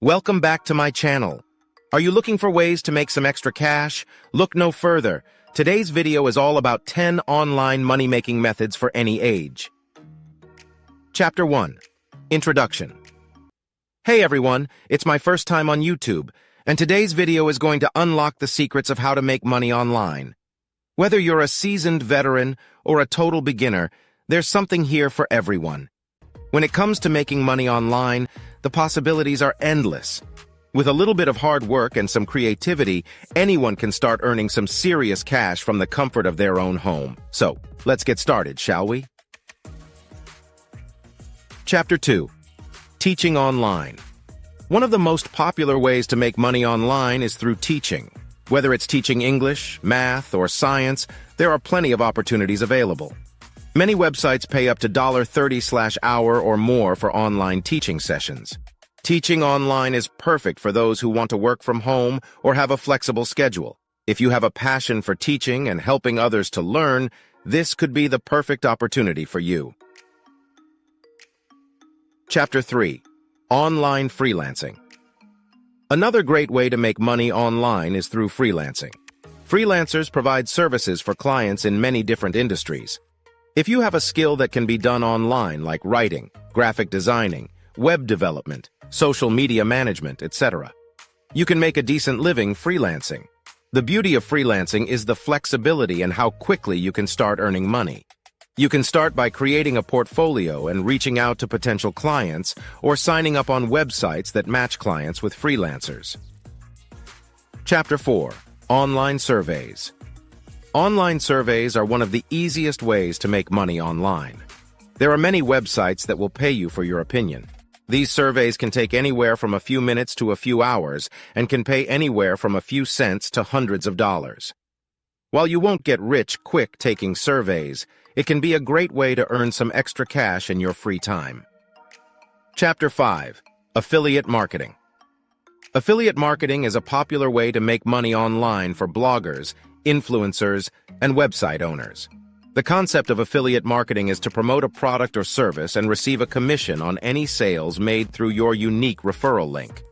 Welcome back to my channel. Are you looking for ways to make some extra cash? Look no further. Today's video is all about 10 online money-making methods for any age. Chapter 1. Introduction. Hey everyone, it's my first time on YouTube, and today's video is going to unlock the secrets of how to make money online. Whether you're a seasoned veteran or a total beginner, there's something here for everyone. When it comes to making money online, the possibilities are endless. With a little bit of hard work and some creativity, anyone can start earning some serious cash from the comfort of their own home. So, let's get started, shall we? Chapter 2. Teaching online. One of the most popular ways to make money online is through teaching. Whether it's teaching English, math, or science, there are plenty of opportunities available. Many websites pay up to $30/hour or more for online teaching sessions. Teaching online is perfect for those who want to work from home or have a flexible schedule. If you have a passion for teaching and helping others to learn, this could be the perfect opportunity for you. Chapter 3. Online freelancing. Another great way to make money online is through freelancing. Freelancers provide services for clients in many different industries. If you have a skill that can be done online, like writing, graphic designing, web development, social media management, etc., you can make a decent living freelancing. The beauty of freelancing is the flexibility and how quickly you can start earning money. You can start by creating a portfolio and reaching out to potential clients or signing up on websites that match clients with freelancers. Chapter 4. Online surveys. Online surveys are one of the easiest ways to make money online. There are many websites that will pay you for your opinion. These surveys can take anywhere from a few minutes to a few hours and can pay anywhere from a few cents to hundreds of dollars. While you won't get rich quick taking surveys, it can be a great way to earn some extra cash in your free time. Chapter 5. Affiliate marketing. Affiliate marketing is a popular way to make money online for bloggers, influencers, and website owners. The concept of affiliate marketing is to promote a product or service and receive a commission on any sales made through your unique referral link.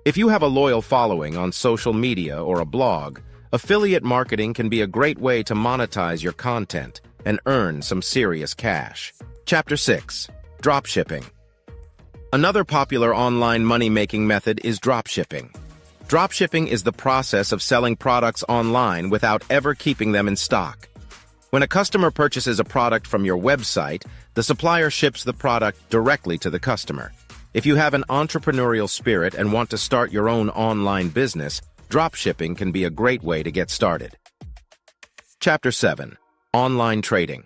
If you have a loyal following on social media or a blog, affiliate marketing can be a great way to monetize your content and earn some serious cash. Chapter 6. Dropshipping. Another popular online money-making method is dropshipping. Dropshipping is the process of selling products online without ever keeping them in stock. When a customer purchases a product from your website, the supplier ships the product directly to the customer. If you have an entrepreneurial spirit and want to start your own online business, dropshipping can be a great way to get started. Chapter 7. Online trading.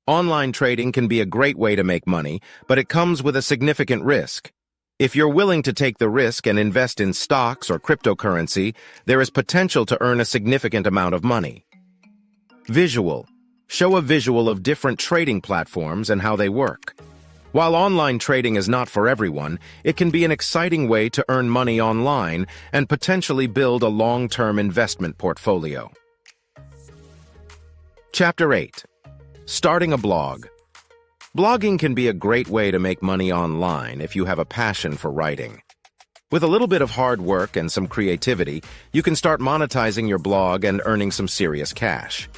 Online trading can be a great way to make money, but it comes with a significant risk. If you're willing to take the risk and invest in stocks or cryptocurrency, there is potential to earn a significant amount of money. Visual. Show a visual of different trading platforms and how they work. While online trading is not for everyone, it can be an exciting way to earn money online and potentially build a long-term investment portfolio. Chapter 8. Starting a blog. Blogging can be a great way to make money online if you have a passion for writing. With a little bit of hard work and some creativity, you can start monetizing your blog and earning some serious cash.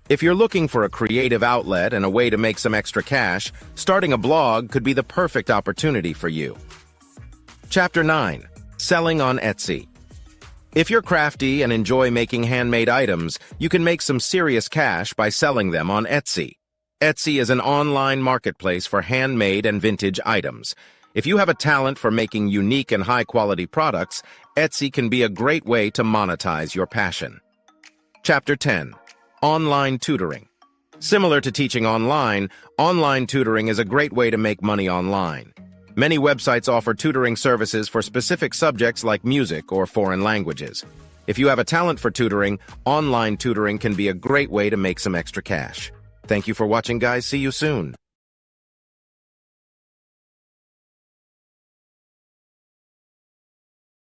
If you're looking for a creative outlet and a way to make some extra cash, starting a blog could be the perfect opportunity for you. Chapter 9. Selling on Etsy. If you're crafty and enjoy making handmade items, you can make some serious cash by selling them on Etsy. Etsy is an online marketplace for handmade and vintage items. If you have a talent for making unique and high-quality products, Etsy can be a great way to monetize your passion. Chapter 10. Online tutoring. Similar to teaching online tutoring is a great way to make money online. Many websites offer tutoring services for specific subjects like music or foreign languages. If you have a talent for tutoring, online tutoring can be a great way to make some extra cash. Thank you for watching, guys. See you soon.